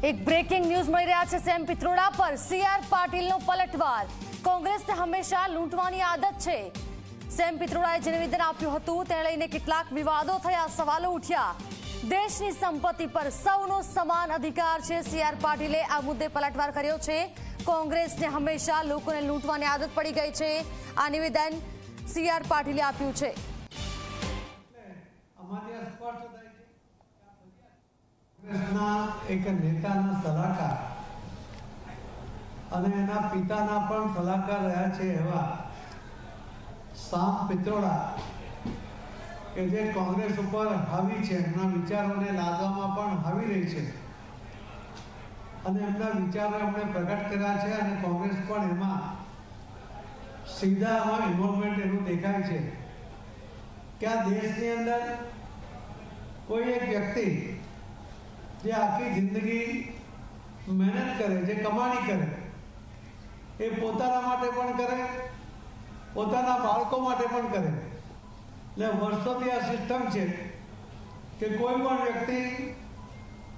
એક breaking news મળી રહ્યા છે। સેમ પિત્રોડા પર સીઆર પાટીલનો પલટવાર। કોંગ્રેસને હંમેશા લૂંટવાની આદત છે। સેમ પિત્રોડાએ જે નિવેદન આપ્યું હતું તેને લઈને કેટલાક વિવાદો થયા, સવાલો ઉઠ્યા। દેશની સંપત્તિ પર સૌનો સમાન અધિકાર છે। સીઆર પાટીલે આ મુદ્દે પલટવાર કર્યો છે। કોંગ્રેસને હંમેશા લોકોને લૂંટવાની આદત પડી ગઈ છે। આ નિવેદન સીઆર પાટીલે આપ્યું છે। એક નેતાના સલાહકાર અને એના પિતાના પણ સલાહકાર રહ્યા છે એવા સામ પિત્રોડા કે જે કોંગ્રેસ ઉપર હાવી છે, એમના વિચારોને લાદવામાં પણ હાવી રહી છે અને એમના વિચારો એમણે પ્રગટ કર્યા છે અને કોંગ્રેસ પણ એમાં સીધા ઇન્વોલ્વમેન્ટ એનું દેખાય છે કે આ દેશની અંદર કોઈ એક વ્યક્તિ જે આખી જિંદગી મહેનત કરે, જે કમાણી કરે, એ પોતાના માટે પણ કરે, પોતાના બાળકો માટે પણ કરે। એટલે વર્ષોથી આ સિસ્ટમ છે કે કોઈ પણ વ્યક્તિ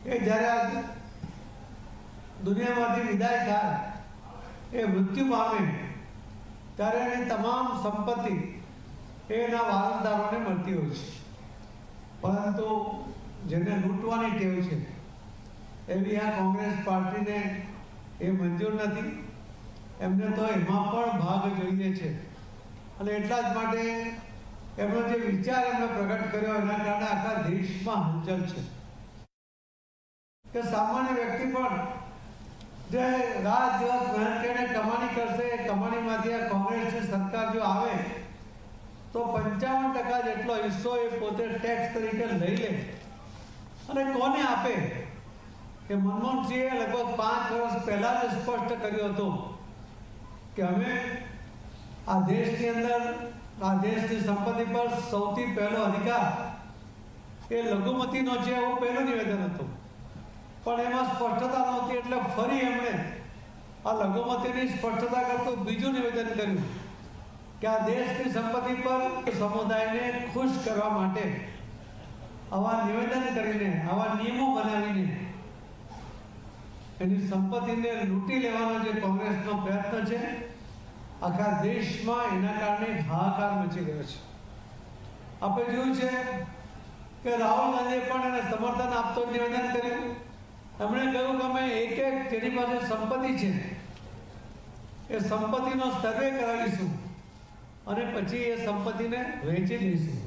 એ જ્યારે આ દુનિયામાંથી વિદાય થાય, એ મૃત્યુ પામે, ત્યારે એની તમામ સંપત્તિ એના વારસદારોને મળતી હોય છે। પરંતુ જેને લૂંટવાની ટેવ છે એવી આ કોંગ્રેસ પાર્ટીને એ મંજૂર નથી। એમને તો એમાં પણ ભાગ જોઈએ છે અને એટલા જ માટે એમનો જે વિચાર એમણે પ્રગટ કર્યો એના કારણે આખા દેશમાં હલચલ છે કે સામાન્ય વ્યક્તિ પણ જે રાત દિવસ મહેનત કરીને કમાણી કરશે, એ કમાણીમાંથી આ કોંગ્રેસની સરકાર જો આવે તો 55% જેટલો હિસ્સો એ પોતે ટેક્સ તરીકે લઈ લે અને કોને આપે? કે મનમોહનસિંહે લગભગ 5 વર્ષ પહેલા જ સ્પષ્ટ કર્યું હતું કે અમે આ દેશની અંદર આ દેશની સંપત્તિ પર સૌથી પહેલો અધિકાર એ લઘુમતીનો છે, એવું પહેલું નિવેદન હતું। પણ એમાં સ્પષ્ટતા નહોતી એટલે ફરી એમણે આ લઘુમતીની સ્પષ્ટતા કરતું બીજું નિવેદન કર્યું કે આ દેશની સંપત્તિ પર સમુદાયને ખુશ કરવા માટે આવા નિવેદન કરીને, આવા નિયમો બનાવીને એની સંપત્તિને લૂંટી લેવાનો જે કોંગ્રેસનો પ્રયત્ન છે, આખા દેશમાં એના કારણે હાહાકાર મચી ગયો છે। આપણે જોયું છે કે રાહુલ ગાંધીએ પણ એને સમર્થન આપતો નિવેદન કર્યું। એમણે કહ્યું કે અમે એક જેની પાસે સંપત્તિ છે એ સંપત્તિનો સર્વે કરાવીશું અને પછી એ સંપત્તિને વેચી દઈશું।